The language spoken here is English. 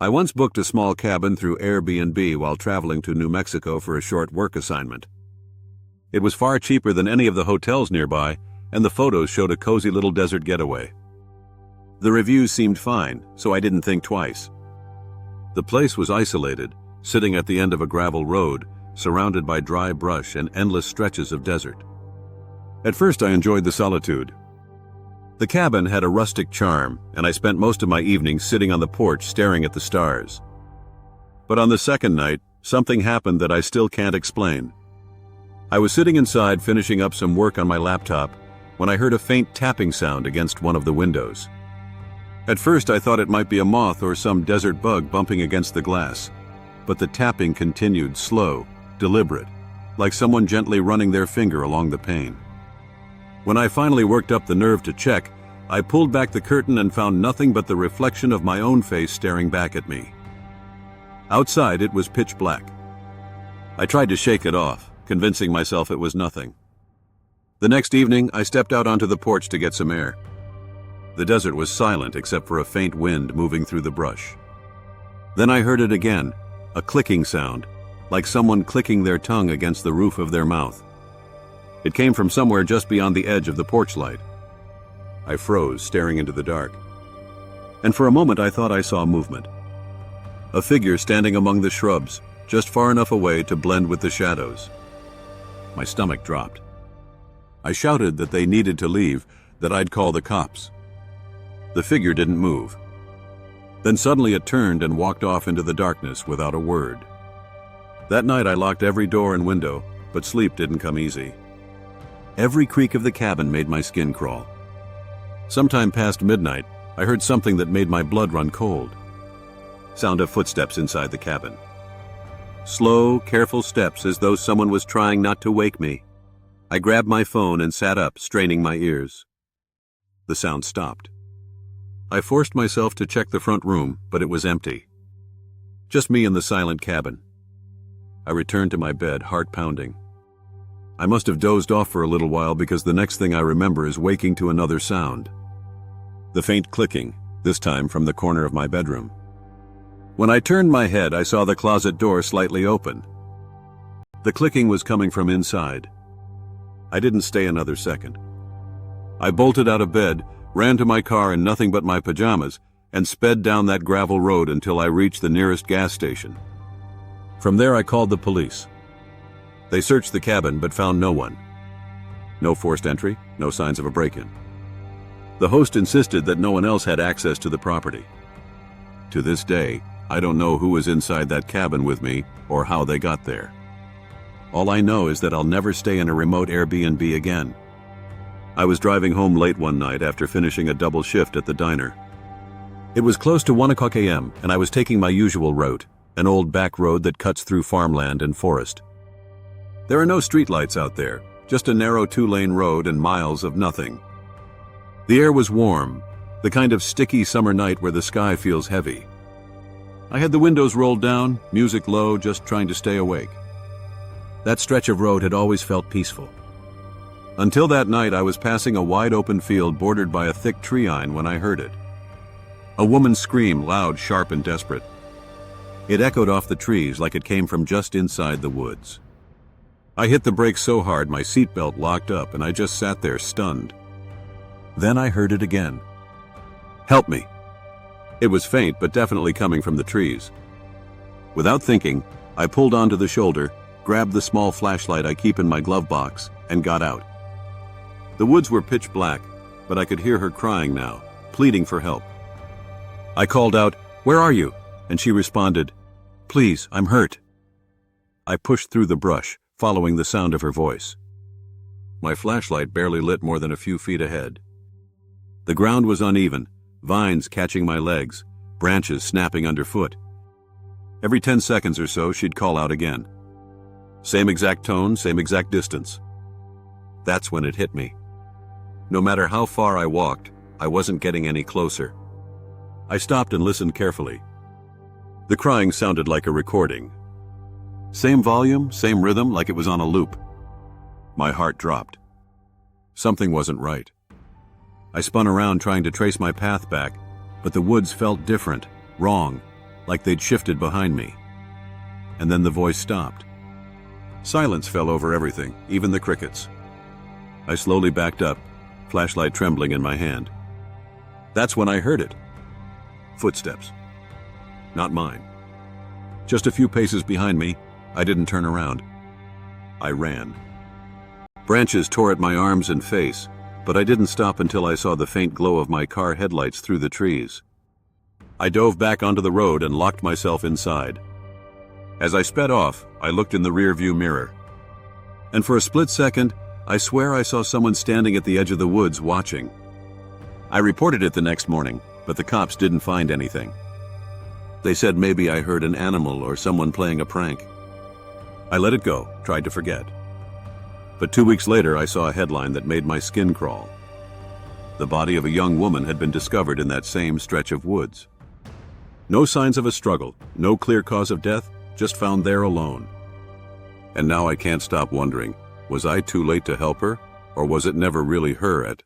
I once booked a small cabin through Airbnb while traveling to New Mexico for a short work assignment. It was far cheaper than any of the hotels nearby, and the photos showed a cozy little desert getaway. The reviews seemed fine, so I didn't think twice. The place was isolated, sitting at the end of a gravel road, surrounded by dry brush and endless stretches of desert. At first I enjoyed the solitude. The cabin had a rustic charm, and I spent most of my evenings sitting on the porch staring at the stars. But on the second night, something happened that I still can't explain. I was sitting inside finishing up some work on my laptop when I heard a faint tapping sound against one of the windows. At first I thought it might be a moth or some desert bug bumping against the glass, but the tapping continued, slow, deliberate, like someone gently running their finger along the pane. When I finally worked up the nerve to check, I pulled back the curtain and found nothing but the reflection of my own face staring back at me. Outside it was pitch black. I tried to shake it off, convincing myself it was nothing. The next evening, I stepped out onto the porch to get some air. The desert was silent except for a faint wind moving through the brush. Then I heard it again, a clicking sound, like someone clicking their tongue against the roof of their mouth. It came from somewhere just beyond the edge of the porch light. I froze, staring into the dark. And for a moment I thought I saw movement. A figure standing among the shrubs, just far enough away to blend with the shadows. My stomach dropped. I shouted that they needed to leave, that I'd call the cops. The figure didn't move. Then suddenly it turned and walked off into the darkness without a word. That night I locked every door and window, but sleep didn't come easy. Every creak of the cabin made my skin crawl. Sometime past midnight, I heard something that made my blood run cold. Sound of footsteps inside the cabin. Slow, careful steps as though someone was trying not to wake me. I grabbed my phone and sat up, straining my ears. The sound stopped. I forced myself to check the front room, but it was empty. Just me in the silent cabin. I returned to my bed, heart pounding. I must have dozed off for a little while because the next thing I remember is waking to another sound. The faint clicking, this time from the corner of my bedroom. When I turned my head, I saw the closet door slightly open. The clicking was coming from inside. I didn't stay another second. I bolted out of bed, ran to my car in nothing but my pajamas, and sped down that gravel road until I reached the nearest gas station. From there I called the police. They searched the cabin but found no one. No forced entry, no signs of a break-in. The host insisted that no one else had access to the property. To this day, I don't know who was inside that cabin with me or how they got there. All I know is that I'll never stay in a remote Airbnb again. I was driving home late one night after finishing a double shift at the diner. It was close to 1 o'clock a.m. and I was taking my usual route, an old back road that cuts through farmland and forest. There are no streetlights out there, just a narrow 2-lane road and miles of nothing. The air was warm, the kind of sticky summer night where the sky feels heavy. I had the windows rolled down, music low, just trying to stay awake. That stretch of road had always felt peaceful. Until that night, I was passing a wide-open field bordered by a thick tree-line when I heard it. A woman's scream, loud, sharp, and desperate. It echoed off the trees like it came from just inside the woods. I hit the brakes so hard my seatbelt locked up and I just sat there stunned. Then I heard it again. "Help me." It was faint, but definitely coming from the trees. Without thinking, I pulled onto the shoulder, grabbed the small flashlight I keep in my glove box, and got out. The woods were pitch black, but I could hear her crying now, pleading for help. I called out, "Where are you?" And she responded, "Please, I'm hurt." I pushed through the brush, following the sound of her voice. My flashlight barely lit more than a few feet ahead. The ground was uneven, vines catching my legs, branches snapping underfoot. Every 10 seconds or so, she'd call out again. Same exact tone, same exact distance. That's when it hit me. No matter how far I walked, I wasn't getting any closer. I stopped and listened carefully. The crying sounded like a recording. Same volume, same rhythm, like it was on a loop. My heart dropped. Something wasn't right. I spun around trying to trace my path back, but the woods felt different, wrong, like they'd shifted behind me. And then the voice stopped. Silence fell over everything, even the crickets. I slowly backed up, flashlight trembling in my hand. That's when I heard it. Footsteps. Not mine. Just a few paces behind me, I didn't turn around. I ran. Branches tore at my arms and face, but I didn't stop until I saw the faint glow of my car headlights through the trees. I dove back onto the road and locked myself inside. As I sped off, I looked in the rearview mirror. And for a split second, I swear I saw someone standing at the edge of the woods watching. I reported it the next morning, but the cops didn't find anything. They said maybe I heard an animal or someone playing a prank. I let it go, tried to forget. But 2 weeks later, I saw a headline that made my skin crawl. The body of a young woman had been discovered in that same stretch of woods. No signs of a struggle, no clear cause of death, just found there alone. And now I can't stop wondering, was I too late to help her, or was it never really her at